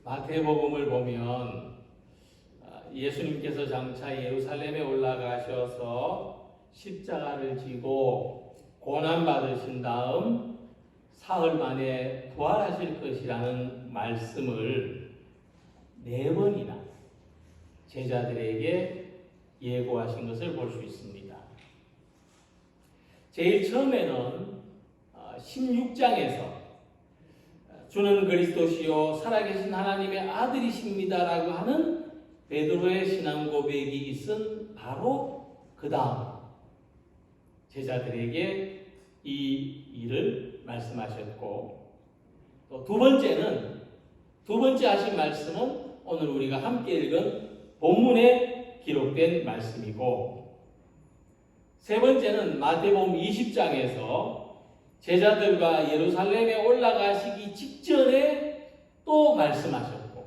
마태복음을 보면 예수님께서 장차 예루살렘에 올라가셔서 십자가를 지고 고난받으신 다음 사흘 만에 부활하실 것이라는 말씀을 4번이나 제자들에게 예고하신 것을 볼 수 있습니다. 제일 처음에는 16장에서 주는 그리스도시요 살아계신 하나님의 아들이십니다라고 하는 베드로의 신앙 고백이 있은 바로 그 다음 제자들에게 이 일을 말씀하셨고, 또 두 번째 하신 말씀은 오늘 우리가 함께 읽은 본문에 기록된 말씀이고, 세 번째는 마태복음 20장에서 제자들과 예루살렘에 올라가시기 직전에 또 말씀하셨고,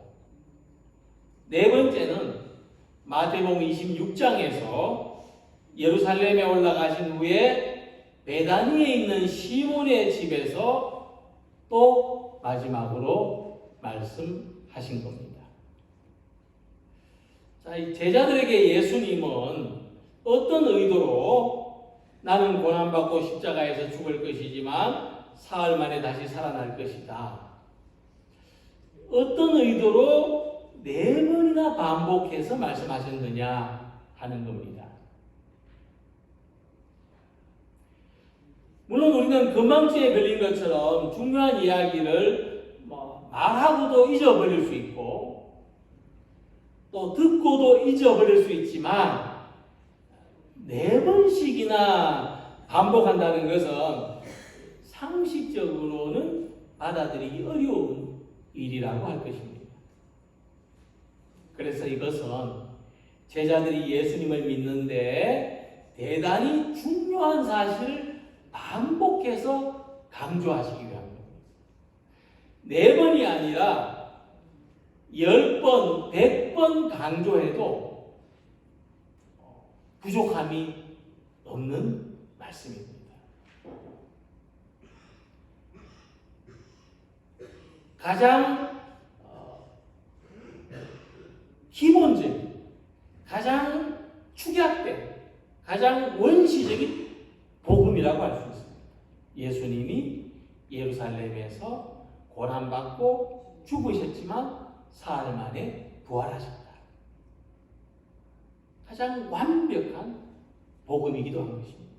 네 번째는 마태복음 26장에서 예루살렘에 올라가신 후에 베다니에 있는 시몬의 집에서 또 마지막으로 말씀하신 겁니다. 자, 이 제자들에게 예수님은 어떤 의도로 나는 고난받고 십자가에서 죽을 것이지만 사흘 만에 다시 살아날 것이다, 어떤 의도로 4번이나 반복해서 말씀하셨느냐 하는 겁니다. 물론 우리는 건망증에 걸린 것처럼 중요한 이야기를 말하고도 잊어버릴 수 있고 또 듣고도 잊어버릴 수 있지만 4번씩이나 반복한다는 것은 상식적으로는 받아들이기 어려운 일이라고 할 것입니다. 그래서 이것은 제자들이 예수님을 믿는데 대단히 중요한 사실을 반복해서 강조하시기 위함입니다. 4번이 아니라 10번, 100번 강조해도 부족함이 없는 말씀입니다. 가장 기본적인, 가장 축약된, 가장 원시적인 복음이라고 할 수 있습니다. 예수님이 예루살렘에서 고난받고 죽으셨지만 사흘 만에 부활하셨다. 가장 완벽한 복음이기도 한 것입니다.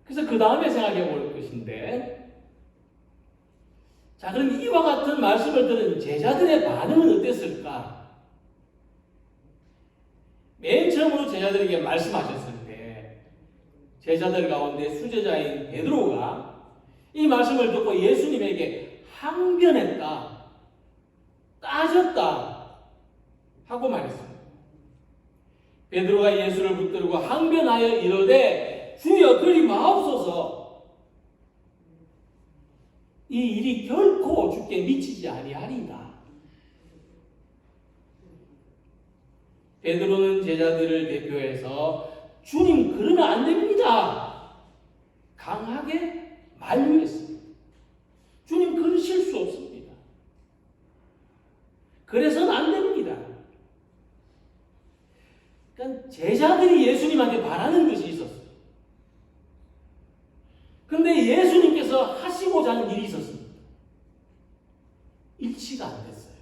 그래서 그 다음에 생각해 볼 것인데, 자, 그럼 이와 같은 말씀을 들은 제자들의 반응은 어땠을까? 맨 처음으로 제자들에게 말씀하셨을 때 제자들 가운데 수제자인 베드로가 이 말씀을 듣고 예수님에게 항변했다, 따졌다 하고 말했습니다. 베드로가 예수를 붙들고 항변하여 이르되 주여 그리 마옵소서, 이 일이 결코 주께 미치지 아니하리이다. 베드로는 제자들을 대표해서 주님 그러면 안 됩니다, 강하게 만류했습니다. 주님 그러실 수 없습니다. 그래서는 안 됩니다. 그러니까 제자들이 예수님한테 바라는 것이 있었어요. 근데 예수님께서 하시고자 하는 일이 있었습니다. 일치가 안 됐어요.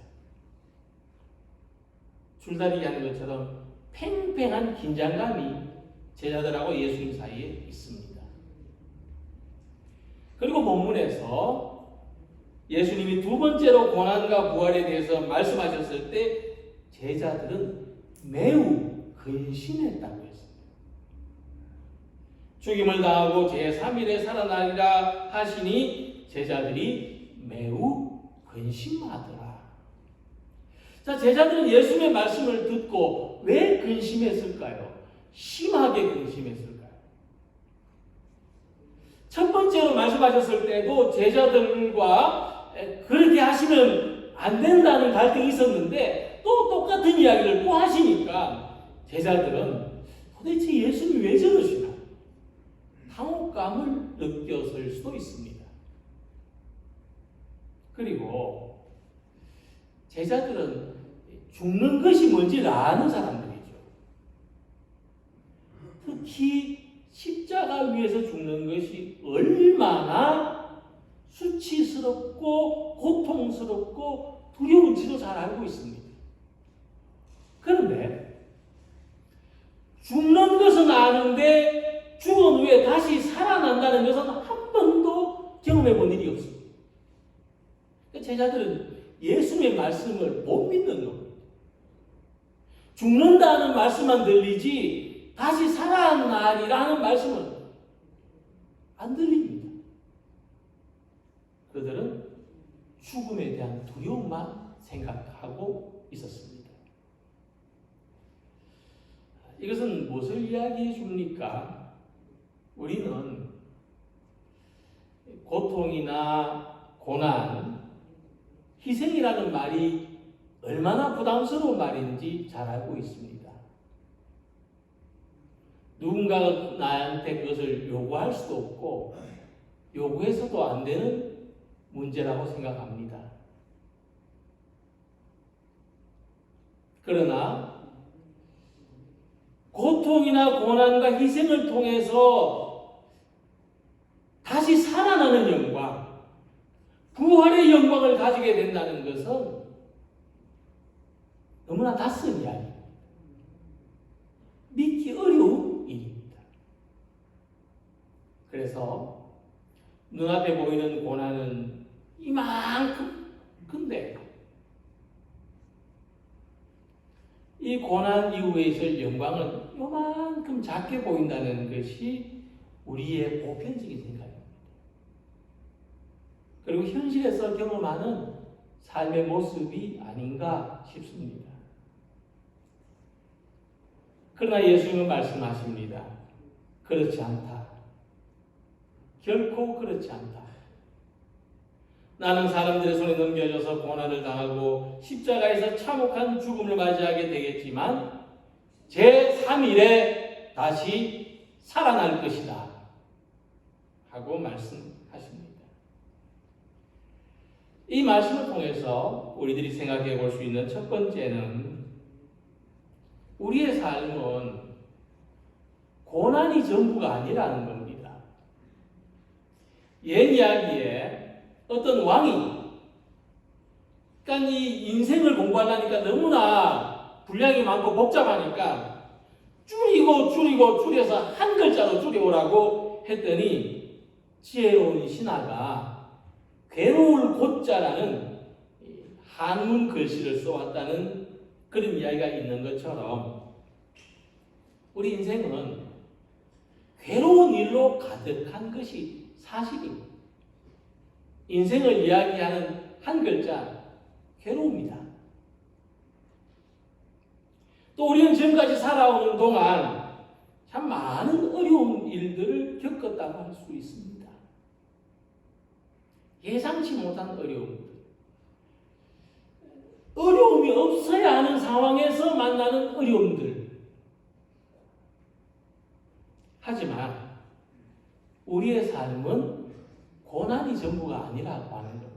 줄다리기 하는 것처럼 팽팽한 긴장감이 제자들하고 예수님 사이에 있습니다. 그리고 본문에서 예수님이 두 번째로 고난과 부활에 대해서 말씀하셨을 때 제자들은 매우 근심했다고 했습니다. 죽임을 당하고 제3일에 살아나리라 하시니 제자들이 매우 근심하더라. 자, 제자들은 예수님의 말씀을 듣고 왜 근심했을까요? 심하게 근심했을까요? 첫 번째로 말씀하셨을 때도 제자들과 그렇게 하시면 안 된다는 갈등이 있었는데 또 똑같은 이야기를 또 하시니까 제자들은 도대체 예수님이 왜 저러시나 당혹감을 느꼈을 수도 있습니다. 그리고 제자들은 죽는 것이 뭔지를 아는 사람들이죠. 특히 십자가 위에서 죽는 것이 얼마나 수치스럽고 고통스럽고 두려운지도 잘 알고 있습니다. 그런데 죽는 것은 아는데 죽은 후에 다시 살아난다는 것은 한 번도 경험해 본 일이 없습니다. 제자들은 예수님의 말씀을 못 믿는 겁니다. 죽는다는 말씀만 들리지 다시 살아나리라는 말씀은 안 들립니다. 그들은 죽음에 대한 두려움만 생각하고 있었습니다. 이것은 무엇을 이야기해 줍니까? 우리는 고통이나 고난, 희생이라는 말이 얼마나 부담스러운 말인지 잘 알고 있습니다. 누군가가 나한테 그것을 요구할 수도 없고 요구해서도 안 되는 문제라고 생각합니다. 그러나 고통이나 고난과 희생을 통해서 다시 살아나는 영광, 부활의 영광을 가지게 된다는 것은 너무나 낯선 이야기입니다. 믿기 어려운 일입니다. 그래서 눈앞에 보이는 고난은 이만큼 큰데 이 고난 이후에 있을 영광은 요만큼 작게 보인다는 것이 우리의 보편적인 생각입니다. 그리고 현실에서 경험하는 삶의 모습이 아닌가 싶습니다. 그러나 예수님은 말씀하십니다. 그렇지 않다. 결코 그렇지 않다. 나는 사람들의 손에 넘겨져서 고난을 당하고 십자가에서 참혹한 죽음을 맞이하게 되겠지만 제3일에 다시 살아날 것이다. 하고 말씀하십니다. 이 말씀을 통해서 우리들이 생각해 볼 수 있는 첫 번째는 우리의 삶은 고난이 전부가 아니라는 겁니다. 옛 이야기에 어떤 왕이 그러니까 이 인생을 공부하려니까 너무나 분량이 많고 복잡하니까 줄여서 한 글자로 줄여오라고 했더니 지혜로운 신하가 괴로울 고자라는 한문 글씨를 써왔다는 그런 이야기가 있는 것처럼 우리 인생은 괴로운 일로 가득한 것이 사실입니다. 인생을 이야기하는 한 글자, 괴로움이다. 또 우리는 지금까지 살아오는 동안 참 많은 어려운 일들을 겪었다고 할 수 있습니다. 예상치 못한 어려움들. 어려움이 없어야 하는 상황에서 만나는 어려움들. 하지만 우리의 삶은 고난이 전부가 아니라고 하는 겁니다.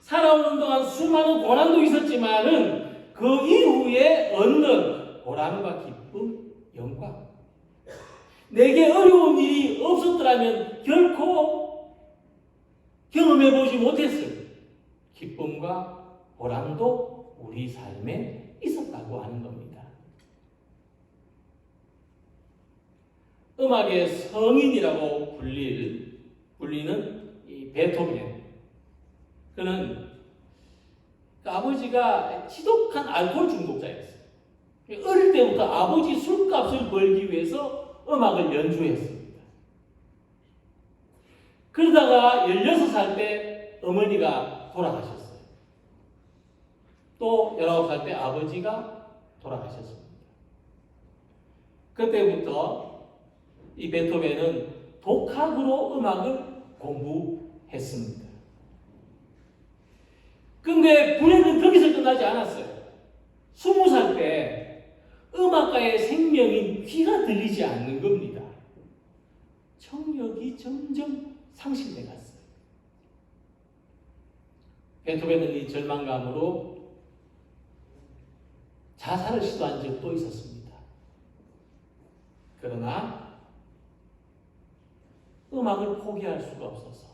살아오는 동안 수많은 고난도 있었지만은 그 이후에 얻는 보람과 기쁨, 영광. 내게 어려운 일이 없었더라면 결코 경험해보지 못했을 기쁨과 보람도 우리 삶에 있었다고 하는 겁니다. 음악의 성인이라고 불리는 이 베토벤. 그는 아버지가 지독한 알코올 중독자였어요. 어릴 때부터 아버지 술값을 벌기 위해서 음악을 연주했습니다. 그러다가 16살 때 어머니가 돌아가셨어요. 또 19살 때 아버지가 돌아가셨습니다. 그때부터 이 베토벤은 독학으로 음악을 공부했습니다. 근데 불행은 거기서 끝나지 않았어요. 20살 때 음악가의 생명인 귀가 들리지 않는 겁니다. 청력이 점점 상실돼 갔어요. 베토벤은 이 절망감으로 자살을 시도한 적도 있었습니다. 그러나 음악을 포기할 수가 없어서,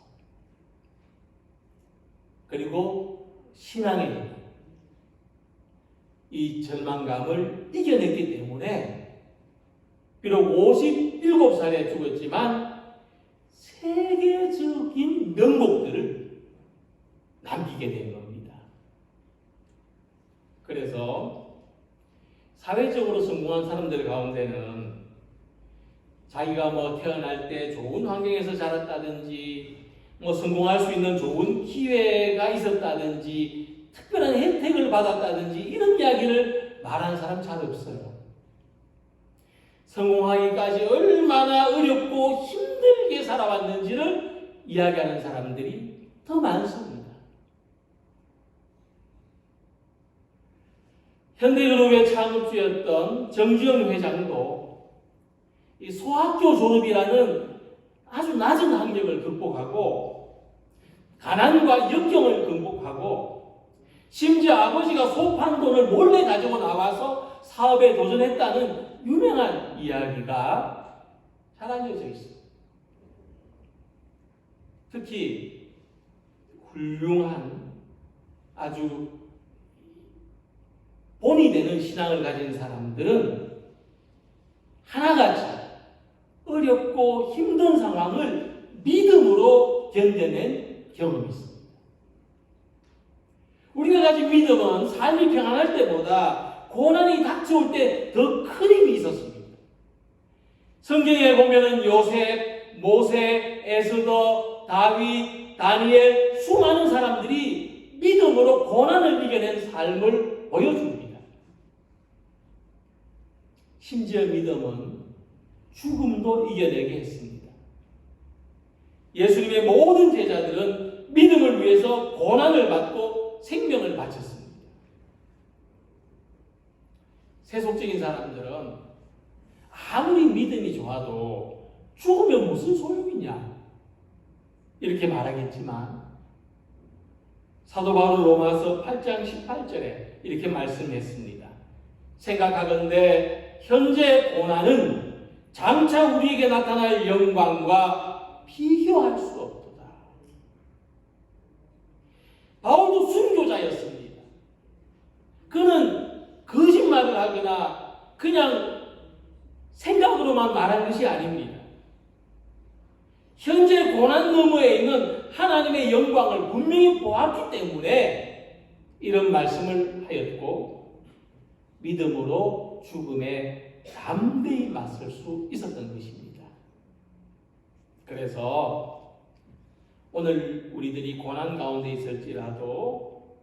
그리고 신앙의 힘, 이 절망감을 이겨냈기 때문에 비록 57살에 죽었지만 세계적인 명곡들을 남기게 된 겁니다. 그래서 사회적으로 성공한 사람들 가운데는 자기가 태어날 때 좋은 환경에서 자랐다든지 성공할 수 있는 좋은 기회가 있었다든지 특별한 혜택을 받았다든지 이런 이야기를 말하는 사람 잘 없어요. 성공하기까지 얼마나 어렵고 힘들게 살아왔는지를 이야기하는 사람들이 더 많습니다. 현대그룹의 창업주였던 정지영 회장도 이 소학교 졸업이라는 아주 낮은 학력을 극복하고 가난과 역경을 극복하고 심지어 아버지가 소판 돈을 몰래 가지고 나와서 사업에 도전했다는 유명한 이야기가 잘 알려져 있습니다. 특히 훌륭한 아주 본이 되는 신앙을 가진 사람들은 하나같이 어렵고 힘든 상황을 믿음으로 견뎌낸 경험이 있습니다. 우리가 가진 믿음은 삶이 평안할 때보다 고난이 닥쳐올 때 더 큰 힘이 있었습니다. 성경에 보면은 요셉, 모세, 에스더, 다윗, 다니엘 수많은 사람들이 믿음으로 고난을 이겨낸 삶을 보여줍니다. 심지어 믿음은 죽음도 이겨내게 했습니다. 예수님의 모든 제자들은 믿음을 위해서 고난을 받고 생명을 바쳤습니다. 세속적인 사람들은 아무리 믿음이 좋아도 죽으면 무슨 소용이냐 이렇게 말하겠지만 사도 바울 로마서 8장 18절에 이렇게 말씀했습니다. 생각하건대 현재 고난은 장차 우리에게 나타날 영광과 비교할 수 없도다. 바울도 순교자였습니다. 그는 거짓말을 하거나 그냥 생각으로만 말한 것이 아닙니다. 현재 고난 너머에 있는 하나님의 영광을 분명히 보았기 때문에 이런 말씀을 하였고 믿음으로 죽음에 담대히 맞설 수 있었던 것입니다. 그래서 오늘 우리들이 고난 가운데 있을지라도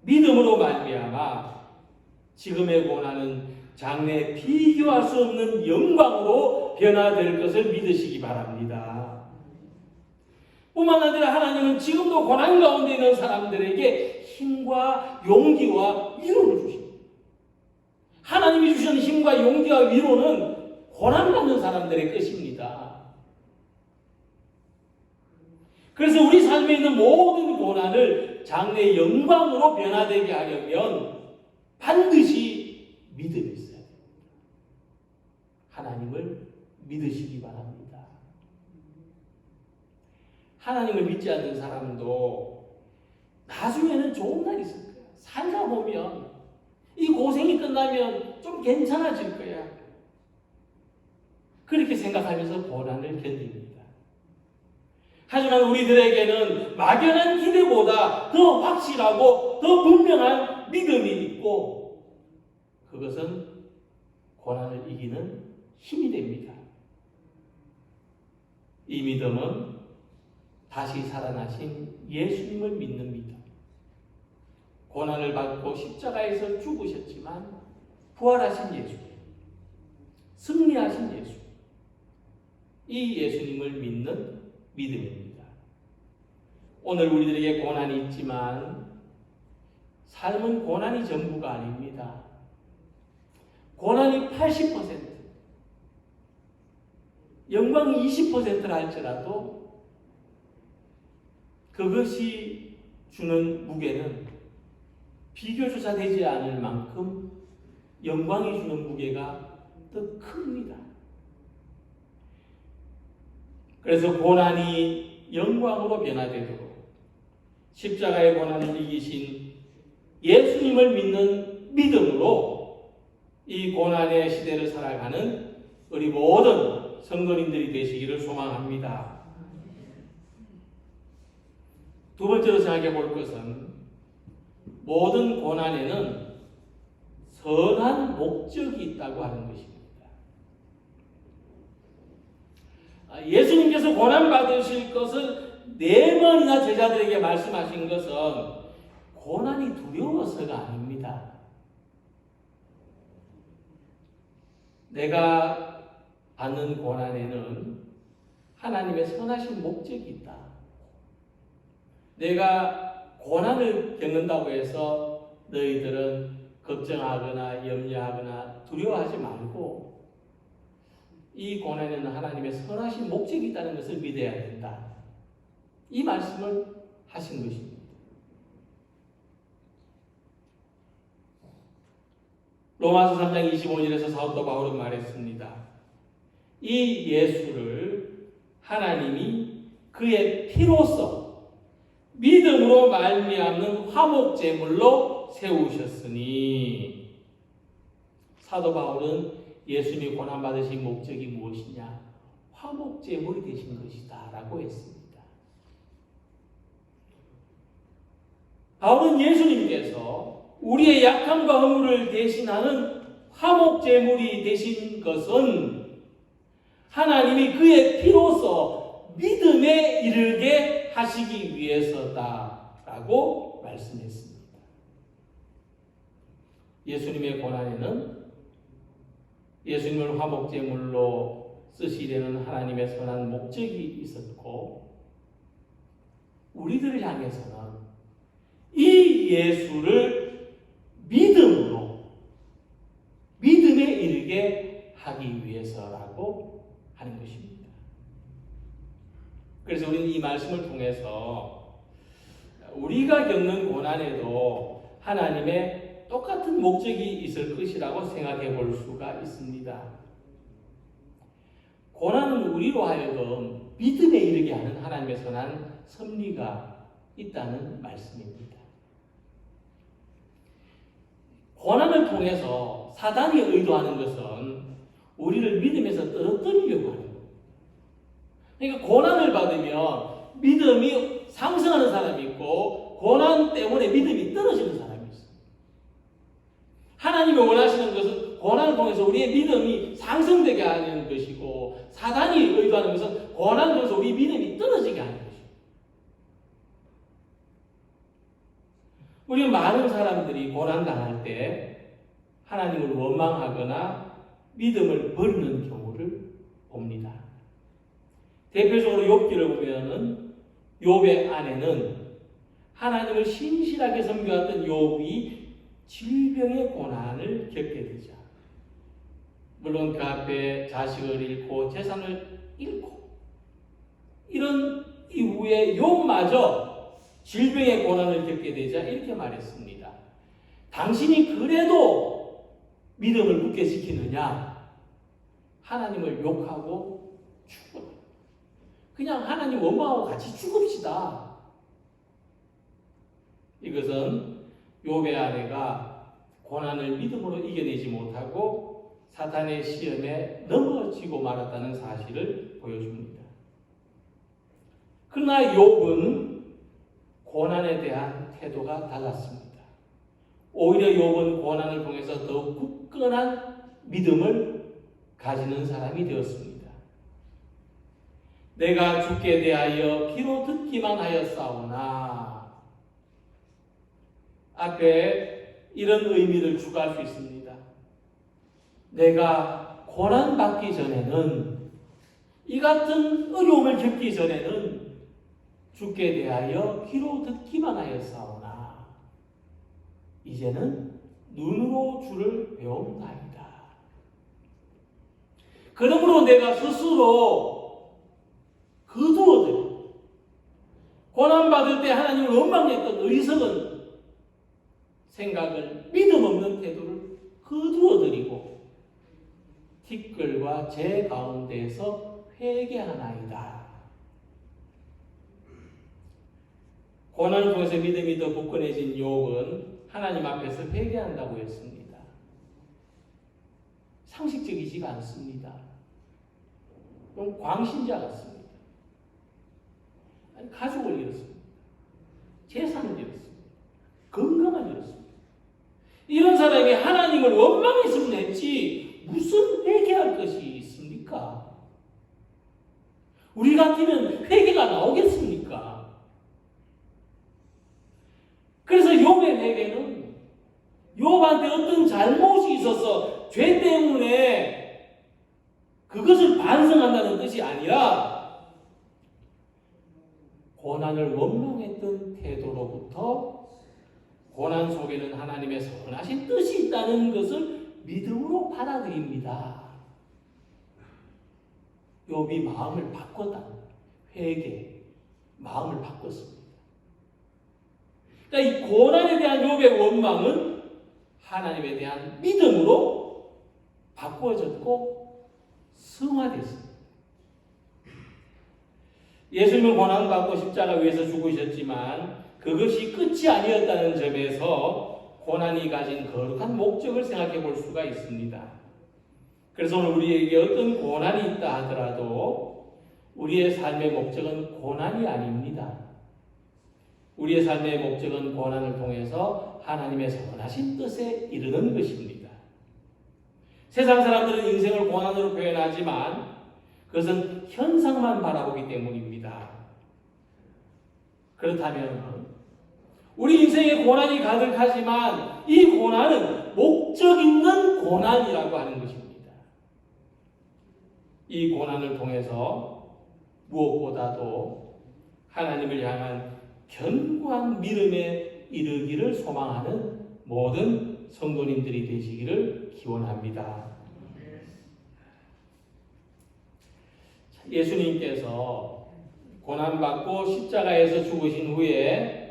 믿음으로 말미암아 지금의 고난은 장래에 비교할 수 없는 영광으로 변화될 것을 믿으시기 바랍니다. 뿐만 아니라 하나님은 지금도 고난 가운데 있는 사람들에게 힘과 용기와 위로를 주십니다. 하나님이 주시는 힘과 용기와 위로는 고난받는 사람들의 것입니다. 그래서 우리 삶에 있는 모든 고난을 장래의 영광으로 변화되게 하려면 반드시 믿음이 있어야 됩니다. 하나님을 믿으시기 바랍니다. 하나님을 믿지 않는 사람도 나중에는 좋은 날이 있을 거야. 살다 보면 이 고생이 끝나면 좀 괜찮아질 거야. 그렇게 생각하면서 고난을 견딥니다. 하지만 우리들에게는 막연한 기대보다 더 확실하고 더 분명한 믿음이 있고 그것은 고난을 이기는 힘이 됩니다. 이 믿음은 다시 살아나신 예수님을 믿는 믿음. 고난을 받고 십자가에서 죽으셨지만 부활하신 예수, 승리하신 예수, 이 예수님을 믿는 믿음입니다. 오늘 우리들에게 고난이 있지만 삶은 고난이 전부가 아닙니다. 고난이 80%, 영광이 20%라 할지라도 그것이 주는 무게는 비교조차 되지 않을 만큼 영광이 주는 무게가 더 큽니다. 그래서 고난이 영광으로 변화되도록 십자가의 고난을 이기신 예수님을 믿는 믿음으로 이 고난의 시대를 살아가는 우리 모든 성도님들이 되시기를 소망합니다. 두 번째로 생각해 볼 것은 모든 고난에는 선한 목적이 있다고 하는 것입니다. 예수님께서 고난받으실 것을 4번이나 제자들에게 말씀하신 것은 고난이 두려워서가 아닙니다. 내가 받는 고난에는 하나님의 선하신 목적이 있다. 내가 고난을 겪는다고 해서 너희들은 걱정하거나 염려하거나 두려워하지 말고 이 고난에는 하나님의 선하신 목적이 있다는 것을 믿어야 된다. 이 말씀을 하신 것입니다. 로마서 3장 25절에서 사도 바울은 말했습니다. 이 예수를 하나님이 그의 피로써 믿음으로 말미암는 화목제물로 세우셨으니, 사도 바울은 예수님이 고난받으신 목적이 무엇이냐? 화목제물이 되신 것이다 라고 했습니다. 바울은 예수님께서 우리의 약함과 허물을 대신하는 화목제물이 되신 것은 하나님이 그의 피로써 믿음에 이르게 하시기 위해서다라고 말씀했습니다. 예수님의 고난에는 예수님을 화목제물로 쓰시려는 하나님의 선한 목적이 있었고, 우리들을 향해서는 이 예수를 믿음으로 믿음에 이르게 하기 위해서라고 하는 것입니다. 그래서 우리는 이 말씀을 통해서 우리가 겪는 고난에도 하나님의 똑같은 목적이 있을 것이라고 생각해 볼 수가 있습니다. 고난은 우리로 하여금 믿음에 이르게 하는 하나님의 선한 섭리가 있다는 말씀입니다. 고난을 통해서 사단이 의도하는 것은 우리를 믿음에서 떨어뜨리려고 하는 겁니다. 그러니까 고난을 받으면 믿음이 상승하는 사람이 있고 고난 때문에 믿음이 떨어지는 사람이 있어요. 하나님이 원하시는 것은 고난을 통해서 우리의 믿음이 상승되게 하는 것이고, 사단이 의도하는 것은 고난을 통해서 우리의 믿음이 떨어지게 하는 것입니다. 우리 많은 사람들이 고난당할 때 하나님을 원망하거나 믿음을 버리는 경우를 봅니다. 대표적으로 욥기를 보면은 욥의 아내는 하나님을 신실하게 섬겨왔던 욥이 질병의 고난을 겪게 되죠. 물론 그 앞에 자식을 잃고 재산을 잃고 이런 이후에 욥마저 질병의 고난을 겪게 되자 이렇게 말했습니다. 당신이 그래도 믿음을 굳게 지키느냐? 하나님을 욕하고 죽어라. 그냥 하나님 원망하고 같이 죽읍시다. 이것은 욥의 아내가 고난을 믿음으로 이겨내지 못하고 사탄의 시험에 넘어지고 말았다는 사실을 보여줍니다. 그러나 욥은 고난에 대한 태도가 달랐습니다. 오히려 욥은 고난을 통해서 더욱 굳건한 믿음을 가지는 사람이 되었습니다. 내가 주께 대하여 귀로 듣기만 하였사오나, 앞에 이런 의미를 추가할 수 있습니다. 내가 고난받기 전에는, 이 같은 어려움을 겪기 전에는 주께 대하여 귀로 듣기만 하였사오나 이제는 눈으로 주를 배움나이다. 그러므로 내가 스스로 거두어들여 고난받을 때 하나님을 원망했던 의석은 생각을 믿음 없는 태도를 거두어들이고 티끌과 재 가운데에서 회개하나이다. 고난을 통해서 믿음이 더 굳건해진 욥은 하나님 앞에서 회개한다고 했습니다. 상식적이지가 않습니다. 좀 광신자 같습니다. 아니, 가족을 잃었습니다. 재산을 잃었습니다. 건강을 잃었습니다. 이런 사람이 하나님을 원망했으면 했지 무슨 회개할 것이 있습니까? 우리 같으면 회개가 나오겠습니까? 그래서 욥의 회개는 욥한테 어떤 잘못이 있어서 죄 때문에 그것을 반성한다는 뜻이 아니라 고난을 원망했던 태도로부터 고난 속에는 하나님의 선하신 뜻이 있다는 것을 믿음으로 받아들입니다. 욥이 마음을 바꿨다. 회개, 마음을 바꿨습니다. 그러니까 이 고난에 대한 욥의 원망은 하나님에 대한 믿음으로 바꾸어졌고 승화됐습니다. 예수님은 고난받고 십자가 위에서 죽으셨지만 그것이 끝이 아니었다는 점에서 고난이 가진 거룩한 목적을 생각해 볼 수가 있습니다. 그래서 오늘 우리에게 어떤 고난이 있다 하더라도 우리의 삶의 목적은 고난이 아닙니다. 우리의 삶의 목적은 고난을 통해서 하나님의 선하신 뜻에 이르는 것입니다. 세상 사람들은 인생을 고난으로 표현하지만 그것은 현상만 바라보기 때문입니다. 그렇다면 우리 인생에 고난이 가득하지만 이 고난은 목적 있는 고난이라고 하는 것입니다. 이 고난을 통해서 무엇보다도 하나님을 향한 견고한 믿음에 이르기를 소망하는 모든 성도님들이 되시기를 기원합니다. 예수님께서 고난받고 십자가에서 죽으신 후에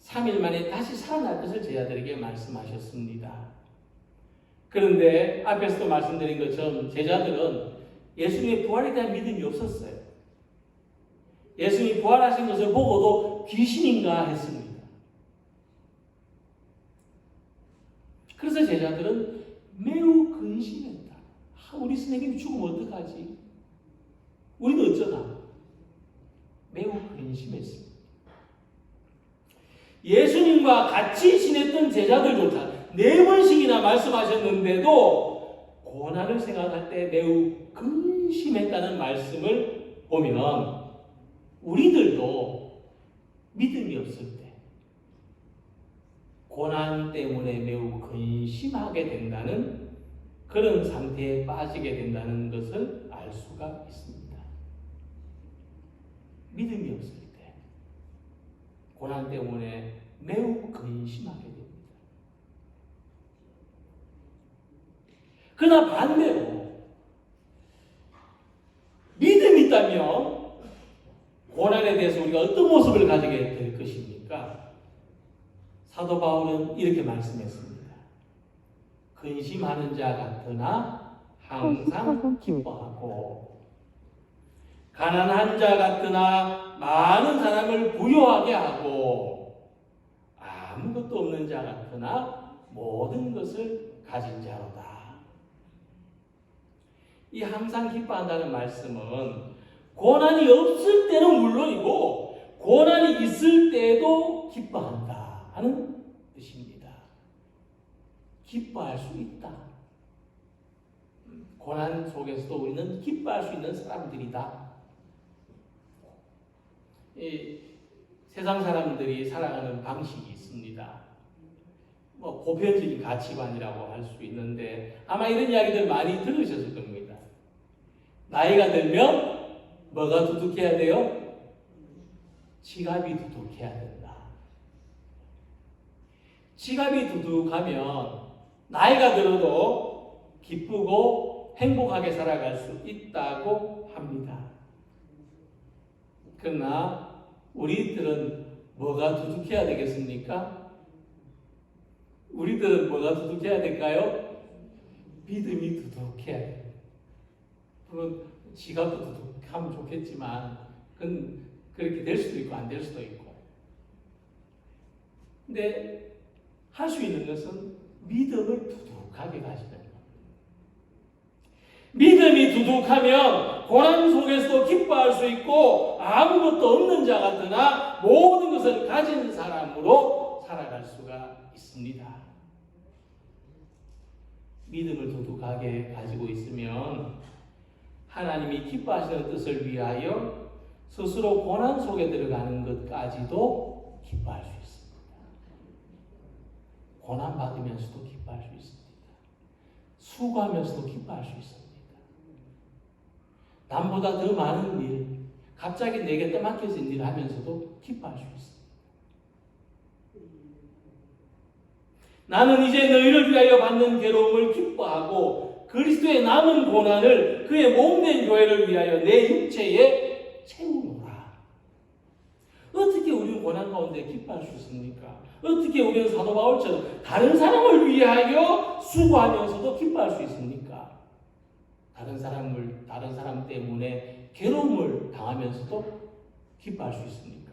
3일 만에 다시 살아날 것을 제자들에게 말씀하셨습니다. 그런데 앞에서도 말씀드린 것처럼 제자들은 예수님의 부활에 대한 믿음이 없었어요. 예수님이 부활하신 것을 보고도 귀신인가 했습니다. 그래서 제자들은 매우 근심했다. 우리 선생님이 죽으면 어떡하지? 우리는 어쩌나? 매우 근심했습니다. 예수님과 같이 지냈던 제자들조차 4번씩이나 말씀하셨는데도 고난을 생각할 때 매우 근심했다는 말씀을 보면 우리들도 믿음이 없을 때 고난 때문에 매우 근심하게 된다는 그런 상태에 빠지게 된다는 것을 알 수가 있습니다. 믿음이 없을 때 고난 때문에 매우 근심하게 됩니다. 그러나 반대로 믿음이 있다면 고난에 대해서 우리가 어떤 모습을 가지게 될 것입니까? 사도 바울은 이렇게 말씀했습니다. 근심하는 자 같으나 항상 기뻐하고 가난한 자 같으나 많은 사람을 부유하게 하고 아무것도 없는 자 같으나 모든 것을 가진 자로다. 이 항상 기뻐한다는 말씀은 고난이 없을 때는 물론이고 고난이 있을 때도 기뻐한다 하는 뜻입니다. 기뻐할 수 있다. 고난 속에서도 우리는 기뻐할 수 있는 사람들이다. 이 세상 사람들이 살아가는 방식이 있습니다. 보편적인 가치관이라고 할 수 있는데 아마 이런 이야기들 많이 들으셨을 겁니다. 나이가 들면 뭐가 두둑해야 돼요? 지갑이 두둑해야 된다. 지갑이 두둑하면 나이가 들어도 기쁘고 행복하게 살아갈 수 있다고 합니다. 그러나 우리들은 뭐가 두둑해야 되겠습니까? 우리들은 뭐가 두둑해야 될까요? 믿음이 두둑해야 돼요. 물론 지갑도 두둑하면 좋겠지만 그건 그렇게 될 수도 있고 안 될 수도 있고. 근데 할 수 있는 것은 믿음을 두둑하게 가지는 겁니다. 믿음이 두둑하면 고난 속에서도 기뻐할 수 있고 아무것도 없는 자 같으나 모든 것을 가진 사람으로 살아갈 수가 있습니다. 믿음을 두둑하게 가지고 있으면 하나님이 기뻐하시는 뜻을 위하여 스스로 고난 속에 들어가는 것까지도 기뻐할 수 있습니다. 고난 받으면서도 기뻐할 수 있습니다. 수고하면서도 기뻐할 수 있습니다. 남보다 더 많은 일, 갑자기 내게 떠맡겨진 일을 하면서도 기뻐할 수 있습니다. 나는 이제 너희를 위하여 받는 괴로움을 기뻐하고 그리스도의 남은 고난을 그의 몸된 교회를 위하여 내 육체에 채우노라. 어떻게 우리는 고난 가운데 기뻐할 수 있습니까? 어떻게 우리는 사도 바울처럼 다른 사람을 위하여 수고하면서도 기뻐할 수 있습니까? 다른 사람 때문에 괴로움을 당하면서도 기뻐할 수 있습니까?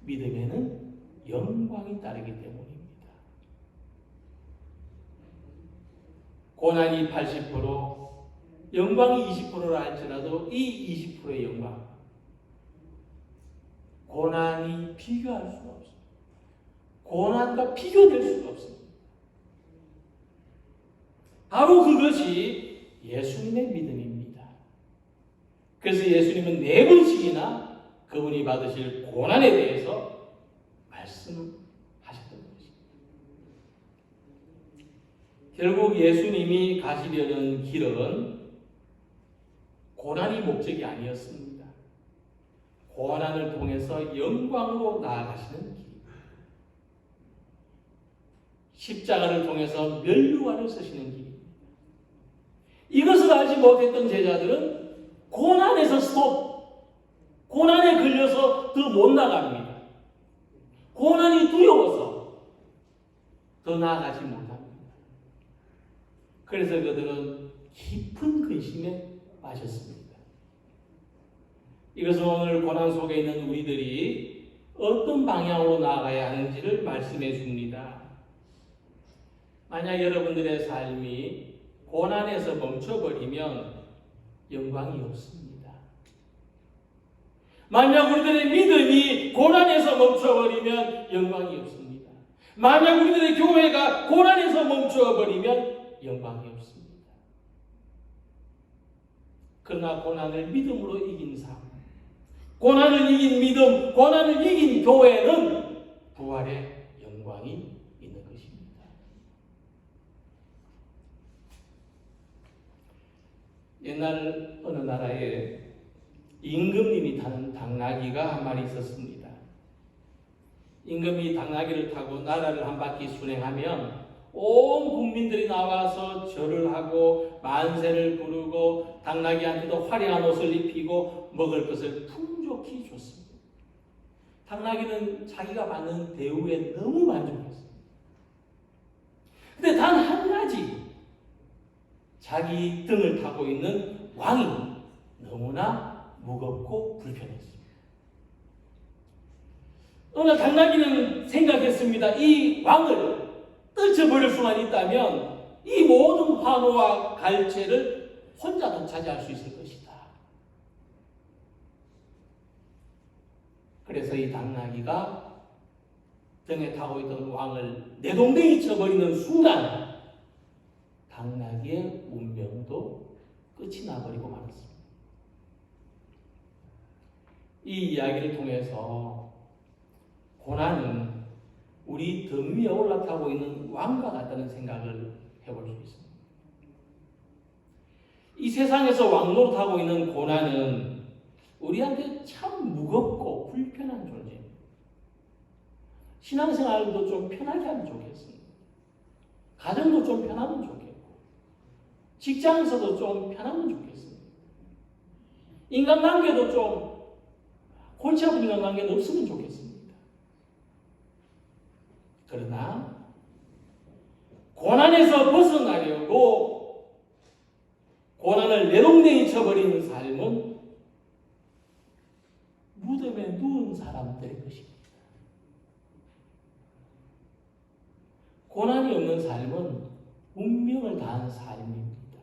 믿음에는 영광이 따르기 때문입니다. 고난이 80%, 영광이 20%라 할지라도 이 20%의 영광, 고난이 비교할 수가 없습니다. 고난과 비교될 수가 없습니다. 바로 그것이 예수님의 믿음입니다. 그래서 예수님은 4번씩이나 그분이 받으실 고난에 대해서 말씀하셨던 것입니다. 결국 예수님이 가시려는 길은 고난이 목적이 아니었습니다. 고난을 통해서 영광으로 나아가시는 길입니다. 십자가를 통해서 면류관을 쓰시는 길입니다. 이것을 알지 못했던 제자들은 고난에서 스톱, 고난에 걸려서 더 못 나갑니다. 고난이 두려워서 더 나아가지 못합니다. 그래서 그들은 깊은 근심에 빠졌습니다. 이것은 오늘 고난 속에 있는 우리들이 어떤 방향으로 나아가야 하는지를 말씀해 줍니다. 만약 여러분들의 삶이 고난에서 멈춰버리면 영광이 없습니다. 만약 우리들의 믿음이 고난에서 멈춰버리면 영광이 없습니다. 만약 우리들의 교회가 고난에서 멈춰버리면 영광이 없습니다. 그러나 고난을 믿음으로 이긴 삶, 고난을 이긴 믿음, 고난을 이긴 교회는 부활의 영광이 있는 것입니다. 옛날 어느 나라에 임금님이 타는 당나귀가 한 마리 있었습니다. 임금이 당나귀를 타고 나라를 한 바퀴 순행하면 온 국민들이 나와서 절을 하고 만세를 부르고 당나귀한테도 화려한 옷을 입히고 먹을 것을 풍족히 줬습니다. 당나귀는 자기가 받는 대우에 너무 만족했습니다. 근데 단 한 가지, 자기 등을 타고 있는 왕이 너무나 무겁고 불편했습니다. 어느 당나귀는 생각했습니다. 이 왕을 떨쳐버릴 수만 있다면 이 모든 환호와 갈채를 혼자 독차지할 수 있을 것이다. 그래서 이 당나귀가 등에 타고 있던 왕을 내동댕이 쳐버리는 순간 당나귀의 운명도 끝이 나버리고 말았습니다. 이 이야기를 통해서 고난은 우리 등 위에 올라타고 있는 왕과 같다는 생각을 해볼 수 있습니다. 이 세상에서 왕노릇하고 있는 고난은 우리한테 참 무겁고 불편한 존재입니다. 신앙생활도 좀 편하게 하면 좋겠습니다. 가정도 좀 편하면 좋겠고, 직장에서도 좀 편하면 좋겠습니다. 인간관계도 좀 골치 아픈 인간관계는 없으면 좋겠습니다. 그러나 고난에서 벗어나려고 고난을 내동댕이 쳐버리는 삶은 무덤에 누운 사람들의 것입니다. 고난이 없는 삶은 운명을 다한 삶입니다.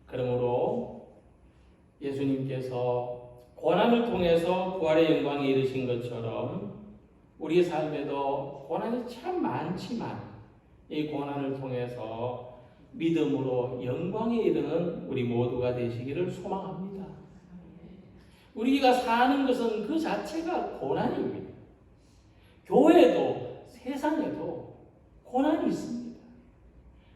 그러므로 예수님께서 고난을 통해서 부활의 영광에 이르신 것처럼 우리 삶에도 고난이 참 많지만 이 고난을 통해서 믿음으로 영광에 이르는 우리 모두가 되시기를 소망합니다. 우리가 사는 것은 그 자체가 고난입니다. 교회도 세상에도 고난이 있습니다.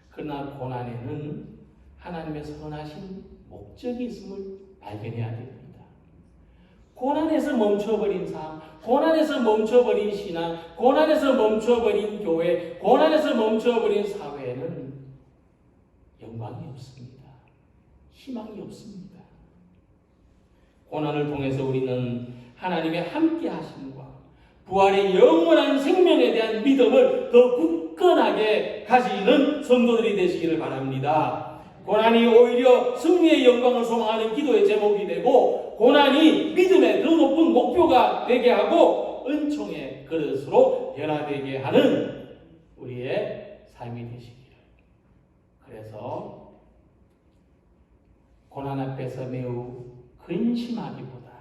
그러나 고난에는 하나님의 선하신 목적이 있음을 발견해야 됩니다. 고난에서 멈춰버린 삶, 고난에서 멈춰버린 신앙, 고난에서 멈춰버린 교회, 고난에서 멈춰버린 사회에는 영광이 없습니다. 희망이 없습니다. 고난을 통해서 우리는 하나님의 함께 하심과 부활의 영원한 생명에 대한 믿음을 더 굳건하게 가지는 성도들이 되시기를 바랍니다. 고난이 오히려 승리의 영광을 소망하는 기도의 제목이 되고 고난이 믿음의 더 높은 목표가 되게 하고 은총의 그릇으로 변화되게 하는 우리의 삶이 되시기를. 그래서 고난 앞에서 매우 근심하기보다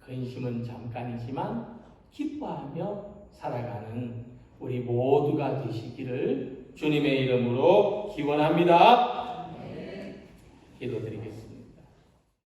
근심은 잠깐이지만 기뻐하며 살아가는 우리 모두가 되시기를 주님의 이름으로 기원합니다. 기도드리겠습니다.